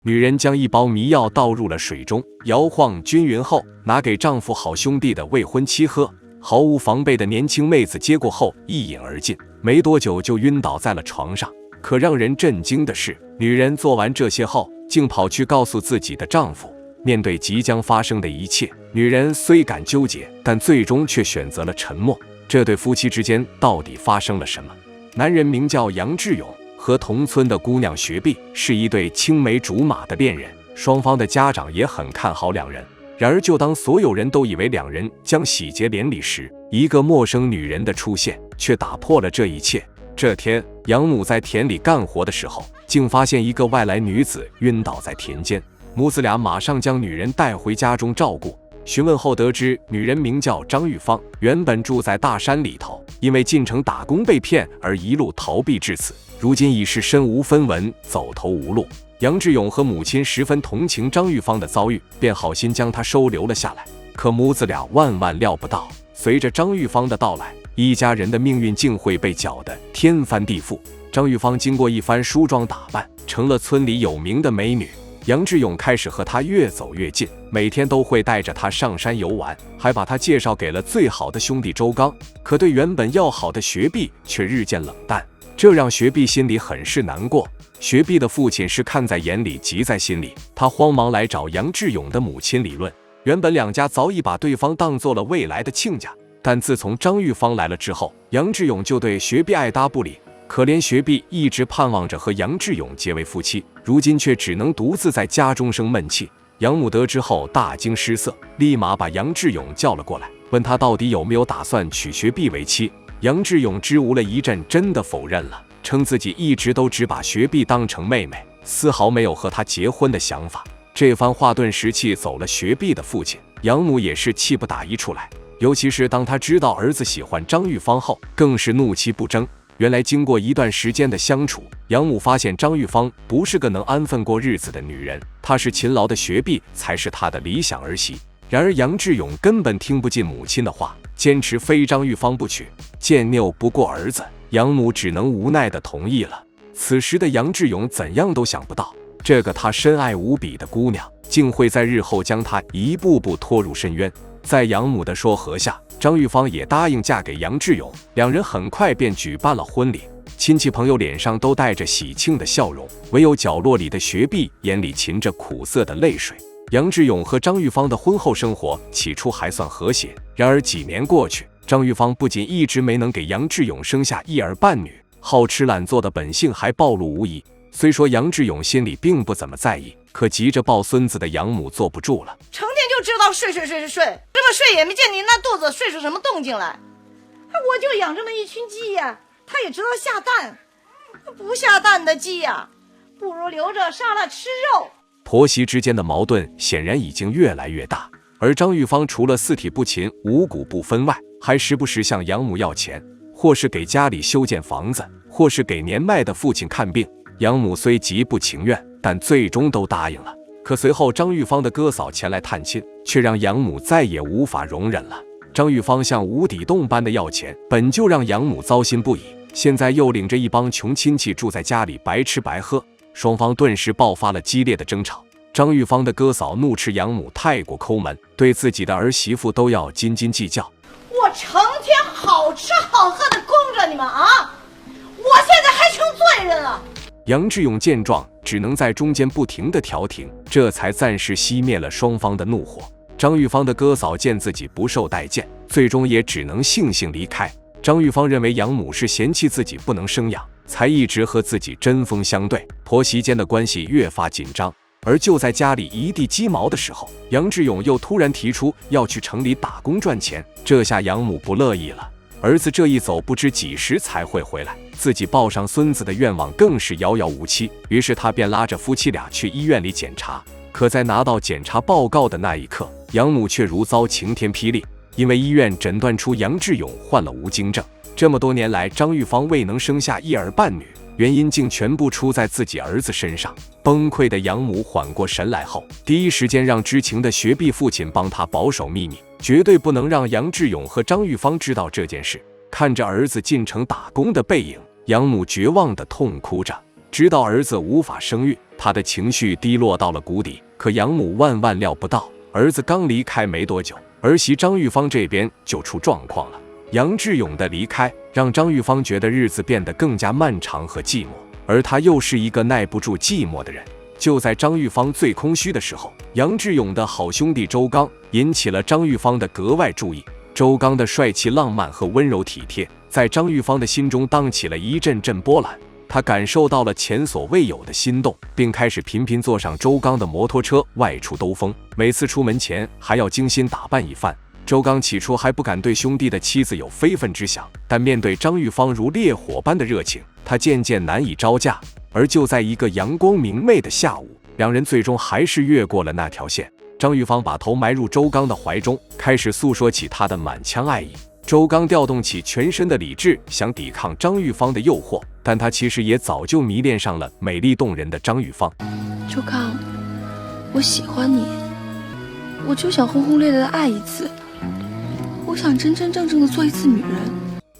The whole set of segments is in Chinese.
女人将一包迷药倒入了水中，摇晃均匀后，拿给丈夫好兄弟的未婚妻喝。毫无防备的年轻妹子接过后一饮而尽，没多久就晕倒在了床上。可让人震惊的是，女人做完这些后，竟跑去告诉自己的丈夫。面对即将发生的一切，女人虽感纠结，但最终却选择了沉默。这对夫妻之间到底发生了什么？男人名叫杨志勇，和同村的姑娘雪碧是一对青梅竹马的恋人，双方的家长也很看好两人。然而，就当所有人都以为两人将喜结连理时，一个陌生女人的出现却打破了这一切。这天，养母在田里干活的时候，竟发现一个外来女子晕倒在田间。母子俩马上将女人带回家中照顾。询问后得知，女人名叫张玉芳，原本住在大山里头，因为进城打工被骗而一路逃避至此，如今已是身无分文，走投无路。杨志勇和母亲十分同情张玉芳的遭遇，便好心将她收留了下来。可母子俩万万料不到，随着张玉芳的到来，一家人的命运竟会被搅得天翻地覆。张玉芳经过一番梳妆打扮，成了村里有名的美女。杨志勇开始和她越走越近，每天都会带着她上山游玩，还把她介绍给了最好的兄弟周刚。可对原本要好的雪碧却日渐冷淡，这让雪碧心里很是难过。雪碧的父亲是看在眼里，急在心里，他慌忙来找杨志勇的母亲理论。原本两家早已把对方当做了未来的亲家，但自从张玉芳来了之后，杨志勇就对雪碧爱搭不理。可怜雪碧一直盼望着和杨志勇结为夫妻，如今却只能独自在家中生闷气。养母得知后大惊失色，立马把杨志勇叫了过来，问他到底有没有打算娶雪碧为妻。杨志勇支吾了一阵，真的否认了，称自己一直都只把雪碧当成妹妹，丝毫没有和她结婚的想法。这番话顿时气走了雪碧的父亲，养母也是气不打一处来。尤其是当他知道儿子喜欢张玉芳后，更是怒气不争。原来经过一段时间的相处，养母发现张玉芳不是个能安分过日子的女人，她是勤劳的雪碧才是她的理想儿媳。然而杨志勇根本听不进母亲的话，坚持非张玉芳不娶。见拗不过儿子，养母只能无奈地同意了。此时的杨志勇怎样都想不到，这个他深爱无比的姑娘，竟会在日后将他一步步拖入深渊。在养母的说和下，张玉芳也答应嫁给杨志勇，两人很快便举办了婚礼。亲戚朋友脸上都带着喜庆的笑容，唯有角落里的雪碧眼里噙着苦涩的泪水。杨志勇和张玉芳的婚后生活起初还算和谐，然而几年过去，张玉芳不仅一直没能给杨志勇生下一儿半女，好吃懒做的本性还暴露无遗。虽说杨志勇心里并不怎么在意，可急着抱孙子的养母坐不住了，成天就知道睡，这么睡也没见你那肚子睡出什么动静来。我就养这么一群鸡呀，它也知道下蛋，不下蛋的鸡呀，不如留着杀了吃肉。婆媳之间的矛盾显然已经越来越大，而张玉芳除了四体不勤、五谷不分外，还时不时向养母要钱，或是给家里修建房子，或是给年迈的父亲看病。养母虽极不情愿，但最终都答应了。可随后张玉芳的哥嫂前来探亲，却让养母再也无法容忍了。张玉芳像无底洞般的要钱，本就让养母糟心不已，现在又领着一帮穷亲戚住在家里白吃白喝，双方顿时爆发了激烈的争吵。张玉芳的哥嫂怒斥养母太过抠门，对自己的儿媳妇都要斤斤计较。我成天好吃好喝的供着你们啊，我现在还成罪人了。杨志勇见状，只能在中间不停地调停，这才暂时熄灭了双方的怒火。张玉芳的哥嫂见自己不受待见，最终也只能悻悻离开。张玉芳认为养母是嫌弃自己不能生养，才一直和自己针锋相对，婆媳间的关系越发紧张。而就在家里一地鸡毛的时候，杨志勇又突然提出要去城里打工赚钱，这下养母不乐意了。儿子这一走不知几时才会回来，自己抱上孙子的愿望更是遥遥无期。于是他便拉着夫妻俩去医院里检查。可在拿到检查报告的那一刻，养母却如遭晴天霹雳，因为医院诊断出杨志勇患了无精症。这么多年来，张玉芳未能生下一儿半女，原因竟全部出在自己儿子身上。崩溃的养母缓过神来后，第一时间让知情的雪碧父亲帮他保守秘密，绝对不能让杨志勇和张玉芳知道这件事。看着儿子进城打工的背影，养母绝望地痛哭着。知道儿子无法生育，他的情绪低落到了谷底。可养母万万料不到，儿子刚离开没多久，儿媳张玉芳这边就出状况了。杨志勇的离开让张玉芳觉得日子变得更加漫长和寂寞，而她又是一个耐不住寂寞的人。就在张玉芳最空虚的时候，杨志勇的好兄弟周刚引起了张玉芳的格外注意。周刚的帅气浪漫和温柔体贴，在张玉芳的心中荡起了一阵阵波澜。他感受到了前所未有的心动，并开始频频坐上周刚的摩托车外出兜风，每次出门前还要精心打扮一番。周刚起初还不敢对兄弟的妻子有非分之想，但面对张玉芳如烈火般的热情，他渐渐难以招架。而就在一个阳光明媚的下午，两人最终还是越过了那条线。张玉芳把头埋入周刚的怀中，开始诉说起她的满腔爱意。周刚调动起全身的理智，想抵抗张玉芳的诱惑，但他其实也早就迷恋上了美丽动人的张玉芳。周刚，我喜欢你，我就想轰轰烈烈的爱一次，我想真真正正的做一次女人。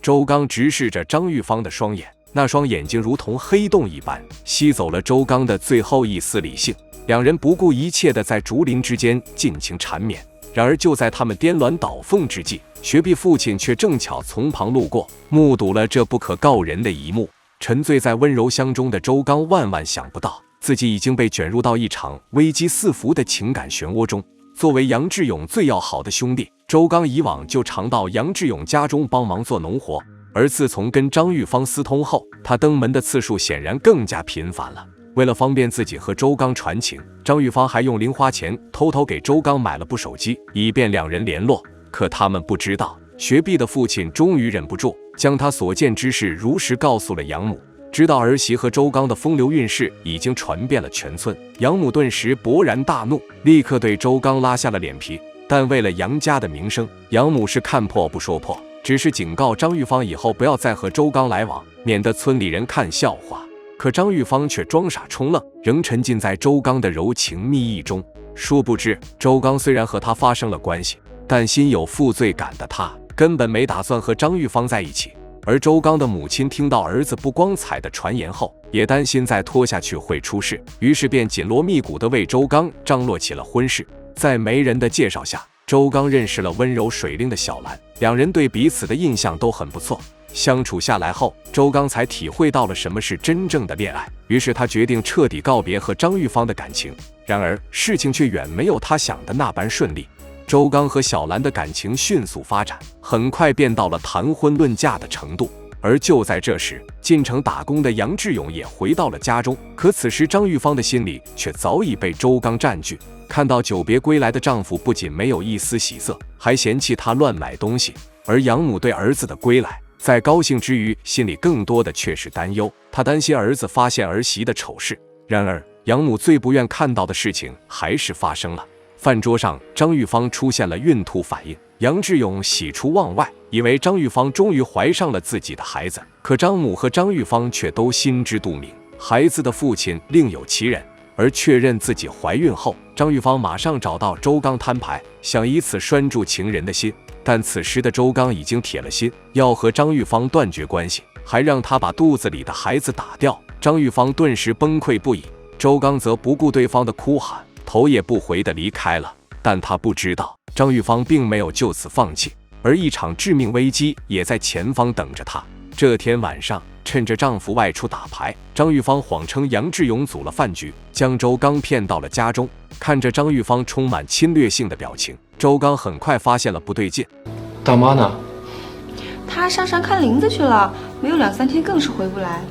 周刚直视着张玉芳的双眼，那双眼睛如同黑洞一般，吸走了周刚的最后一丝理性。两人不顾一切地在竹林之间尽情缠绵。然而就在他们颠鸾倒凤之际，学婢父亲却正巧从旁路过，目睹了这不可告人的一幕。沉醉在温柔乡中的周刚万万想不到，自己已经被卷入到一场危机四伏的情感漩涡中。作为杨志勇最要好的兄弟，周刚以往就常到杨志勇家中帮忙做农活，而自从跟张玉芳私通后，他登门的次数显然更加频繁了。为了方便自己和周刚传情，张玉芳还用零花钱偷偷给周刚买了部手机，以便两人联络。可他们不知道，学婢的父亲终于忍不住，将他所见之事如实告诉了养母。知道儿媳和周刚的风流韵事已经传遍了全村，养母顿时勃然大怒，立刻对周刚拉下了脸皮。但为了杨家的名声，养母是看破不说破，只是警告张玉芳以后不要再和周刚来往，免得村里人看笑话。可张玉芳却装傻充愣，仍沉浸在周刚的柔情蜜意中。殊不知，周刚虽然和他发生了关系，但心有负罪感的他根本没打算和张玉芳在一起。而周刚的母亲听到儿子不光彩的传言后，也担心再拖下去会出事，于是便紧锣密鼓地为周刚张罗起了婚事。在媒人的介绍下，周刚认识了温柔水灵的小兰，两人对彼此的印象都很不错。相处下来后，周刚才体会到了什么是真正的恋爱，于是他决定彻底告别和张玉芳的感情。然而事情却远没有他想的那般顺利。周刚和小兰的感情迅速发展，很快便到了谈婚论嫁的程度。而就在这时，进城打工的杨志勇也回到了家中，可此时张玉芳的心里却早已被周刚占据。看到久别归来的丈夫，不仅没有一丝喜色，还嫌弃她乱买东西。而养母对儿子的归来，在高兴之余，心里更多的却是担忧。她担心儿子发现儿媳的丑事。然而养母最不愿看到的事情还是发生了。饭桌上，张玉芳出现了孕吐反应，杨志勇喜出望外，以为张玉芳终于怀上了自己的孩子。可张母和张玉芳却都心知肚明，孩子的父亲另有其人。而确认自己怀孕后，张玉芳马上找到周刚摊牌，想以此拴住情人的心。但此时的周刚已经铁了心，要和张玉芳断绝关系，还让她把肚子里的孩子打掉。张玉芳顿时崩溃不已，周刚则不顾对方的哭喊，头也不回地离开了。但他不知道，张玉芳并没有就此放弃，而一场致命危机也在前方等着她。这天晚上，趁着丈夫外出打牌，张玉芳谎称杨志勇组了饭局，将周刚骗到了家中。看着张玉芳充满侵略性的表情，周刚很快发现了不对劲。大妈呢？她上山看林子去了，没有2、3天更是回不来。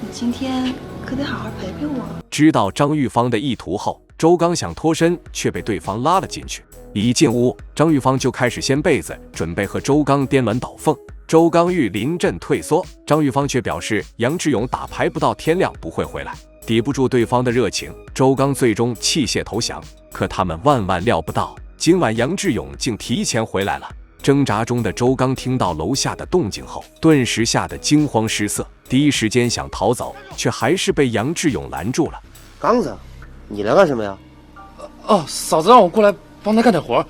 你今天可得好好陪陪我。知道张玉芳的意图后，周刚想脱身，却被对方拉了进去。一进屋，张玉芳就开始掀被子，准备和周刚颠鸾倒凤。周刚欲临阵退缩，张玉芳却表示杨志勇打牌不到天亮不会回来。抵不住对方的热情，周刚最终弃械投降。可他们万万料不到，今晚杨志勇竟提前回来了。挣扎中的周刚听到楼下的动静后，顿时吓得惊慌失色，第一时间想逃走，却还是被杨志勇拦住了。刚子，你来干什么呀？哦，嫂子让我过来帮她干点活。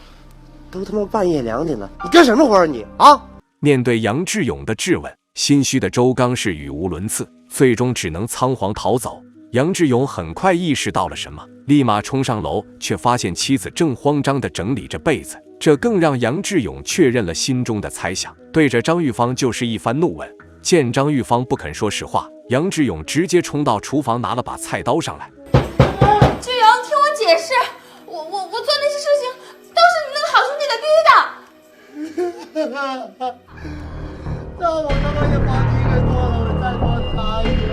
都他妈半夜2点了，你干什么活啊你啊？面对杨志勇的质问，心虚的周刚是语无伦次，最终只能仓皇逃走。杨志勇很快意识到了什么，立马冲上楼，却发现妻子正慌张地整理着被子，这更让杨志勇确认了心中的猜想，对着张玉芳就是一番怒问。见张玉芳不肯说实话，杨志勇直接冲到厨房拿了把菜刀上来。志勇，听我解释，我做那些事情都是你那个好兄弟给逼的。那我他妈也把你给做了，我再多他一个。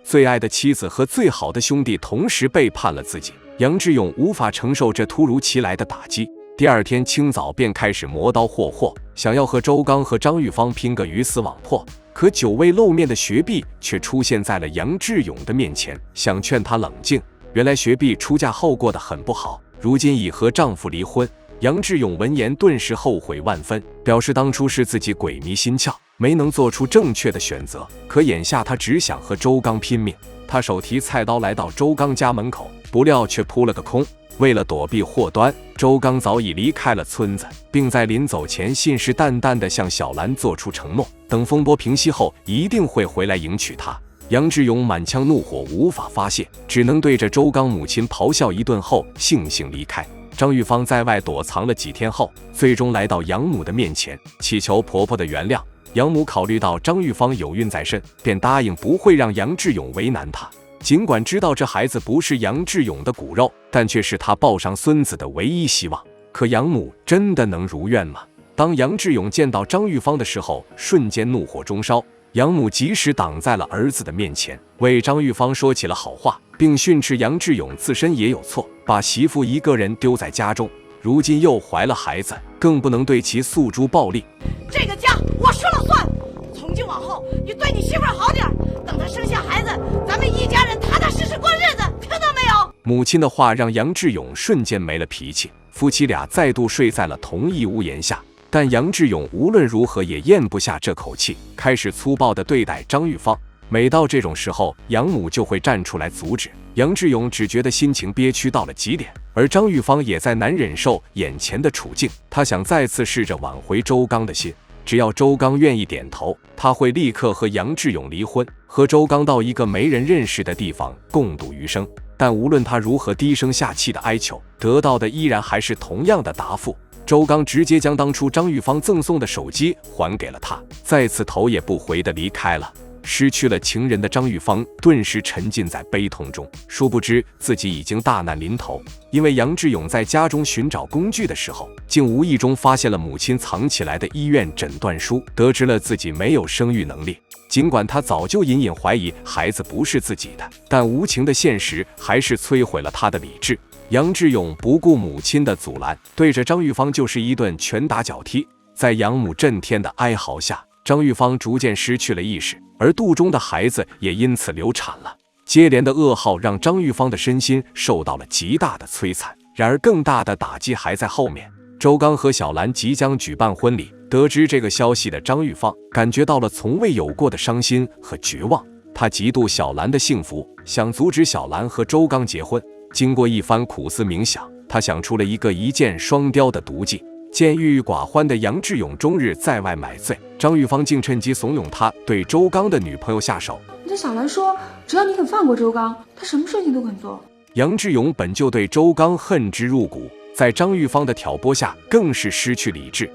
最爱的妻子和最好的兄弟同时背叛了自己，杨志勇无法承受这突如其来的打击。第二天清早便开始磨刀霍霍，想要和周刚和张玉芳拼个鱼死网破。可久未露面的学碧却出现在了杨志勇的面前，想劝他冷静。原来学碧出嫁后过得很不好，如今已和丈夫离婚。杨志勇闻言顿时后悔万分，表示当初是自己鬼迷心窍，没能做出正确的选择。可眼下他只想和周刚拼命。他手提菜刀来到周刚家门口，不料却扑了个空。为了躲避祸端，周刚早已离开了村子，并在临走前信誓旦旦地向小兰做出承诺，等风波平息后一定会回来迎娶她。杨志勇满腔怒火无法发泄，只能对着周刚母亲咆哮一顿后悻悻离开。张玉芳在外躲藏了几天后，最终来到养母的面前，祈求婆婆的原谅。养母考虑到张玉芳有孕在身，便答应不会让杨志勇为难她。尽管知道这孩子不是杨志勇的骨肉，但却是他抱上孙子的唯一希望。可养母真的能如愿吗？当杨志勇见到张玉芳的时候，瞬间怒火中烧。养母及时挡在了儿子的面前，为张玉芳说起了好话，并训斥杨志勇自身也有错，把媳妇一个人丢在家中，如今又怀了孩子，更不能对其诉诸暴力。这个家我说了算，从今往后你对你媳妇好点，等她生下孩子，咱们一家人踏踏实实过日子，听到没有？母亲的话让杨志勇瞬间没了脾气，夫妻俩再度睡在了同一屋檐下。但杨志勇无论如何也咽不下这口气，开始粗暴地对待张玉芳。每到这种时候，养母就会站出来阻止。杨志勇只觉得心情憋屈到了极点，而张玉芳也在难忍受眼前的处境。她想再次试着挽回周刚的心，只要周刚愿意点头，她会立刻和杨志勇离婚，和周刚到一个没人认识的地方共度余生。但无论她如何低声下气的哀求，得到的依然还是同样的答复。周刚直接将当初张玉芳赠送的手机还给了他，再次头也不回地离开了。失去了情人的张玉芳顿时沉浸在悲痛中，殊不知自己已经大难临头。因为杨志勇在家中寻找工具的时候，竟无意中发现了母亲藏起来的医院诊断书，得知了自己没有生育能力。尽管他早就隐隐怀疑孩子不是自己的，但无情的现实还是摧毁了他的理智。杨志勇不顾母亲的阻拦，对着张玉芳就是一顿拳打脚踢。在养母震天的哀嚎下，张玉芳逐渐失去了意识，而肚中的孩子也因此流产了。接连的噩耗让张玉芳的身心受到了极大的摧残。然而更大的打击还在后面。周刚和小兰即将举办婚礼，得知这个消息的张玉芳感觉到了从未有过的伤心和绝望。她嫉妒小兰的幸福，想阻止小兰和周刚结婚。经过一番苦思冥想，他想出了一个一箭双雕的毒计。见郁郁寡欢的杨志勇终日在外买醉，张玉芳竟趁机怂恿他对周刚的女朋友下手。你这小兰说，只要你肯放过周刚，他什么事情都肯做。杨志勇本就对周刚恨之入骨，在张玉芳的挑拨下，更是失去理智。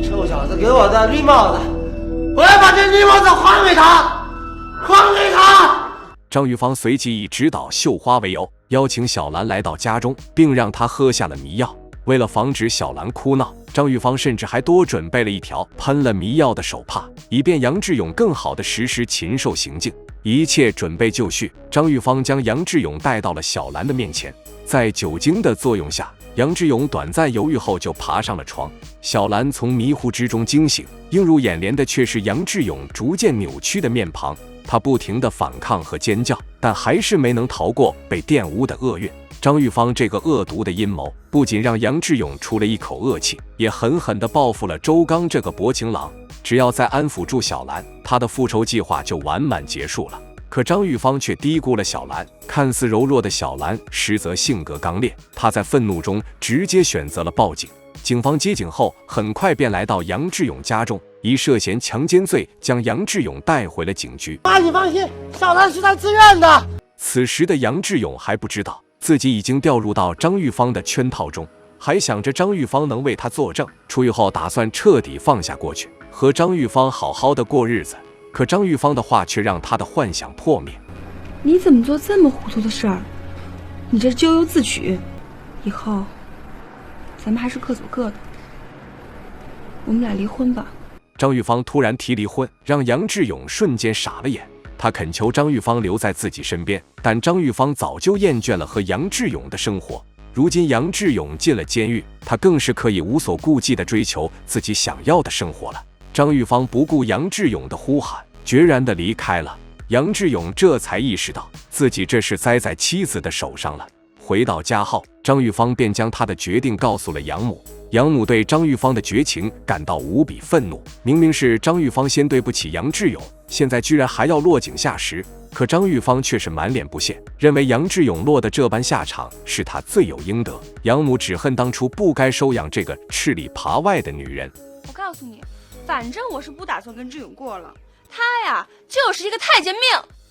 臭小子给我的绿帽子，我要把这绿帽子还给他，还给他！张玉芳随即以指导绣花为由，邀请小兰来到家中，并让她喝下了迷药。为了防止小兰哭闹，张玉芳甚至还多准备了一条喷了迷药的手帕，以便杨志勇更好地实施禽兽行径。一切准备就绪，张玉芳将杨志勇带到了小兰的面前。在酒精的作用下，杨志勇短暂犹豫后就爬上了床。小兰从迷糊之中惊醒，映入眼帘的却是杨志勇逐渐扭曲的面庞。他不停地反抗和尖叫，但还是没能逃过被玷污的厄运。张玉芳这个恶毒的阴谋，不仅让杨志勇出了一口恶气，也狠狠地报复了周刚这个薄情郎。只要再安抚住小兰，他的复仇计划就完满结束了。可张玉芳却低估了小兰，看似柔弱的小兰，实则性格刚烈。她在愤怒中直接选择了报警。警方接警后，很快便来到杨志勇家中，以涉嫌强奸罪将杨志勇带回了警局。妈，你放心，小兰是他自愿的。此时的杨志勇还不知道自己已经掉入到张玉芳的圈套中，还想着张玉芳能为他作证，出狱后打算彻底放下过去，和张玉芳好好的过日子。可张玉芳的话却让他的幻想破灭。你怎么做这么糊涂的事儿？你这咎由自取，以后咱们还是各走各的，我们俩离婚吧。张玉芳突然提离婚，让杨志勇瞬间傻了眼。他恳求张玉芳留在自己身边，但张玉芳早就厌倦了和杨志勇的生活。如今杨志勇进了监狱，他更是可以无所顾忌地追求自己想要的生活了。张玉芳不顾杨志勇的呼喊，决然地离开了。杨志勇这才意识到自己这是栽在妻子的手上了。回到家后，张玉芳便将他的决定告诉了养母。养母对张玉芳的绝情感到无比愤怒，明明是张玉芳先对不起杨志勇，现在居然还要落井下石。可张玉芳却是满脸不屑，认为杨志勇落得这般下场是他罪有应得。养母只恨当初不该收养这个吃里扒外的女人。我告诉你，反正我是不打算跟志勇过了，他呀就是一个太监命。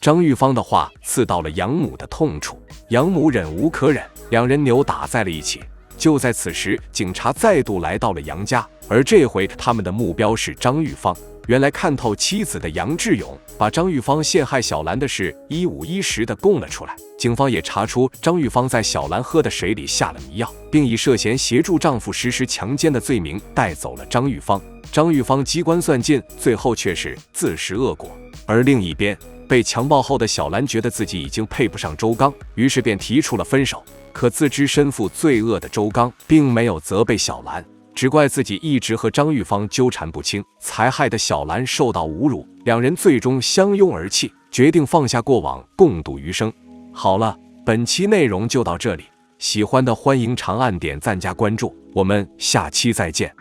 张玉芳的话刺到了养母的痛处，养母忍无可忍，两人扭打在了一起。就在此时，警察再度来到了杨家，而这回他们的目标是张玉芳。原来看透妻子的杨志勇把张玉芳陷害小兰的事一五一十地供了出来。警方也查出张玉芳在小兰喝的水里下了迷药，并以涉嫌协助丈夫实施强奸的罪名带走了张玉芳。张玉芳机关算尽，最后却是自食恶果。而另一边，被强暴后的小兰觉得自己已经配不上周刚，于是便提出了分手。可自知身负罪恶的周刚并没有责备小兰，只怪自己一直和张玉芳纠缠不清，才害得小兰受到侮辱。两人最终相拥而泣，决定放下过往，共度余生。好了，本期内容就到这里，喜欢的欢迎长按点赞加关注，我们下期再见。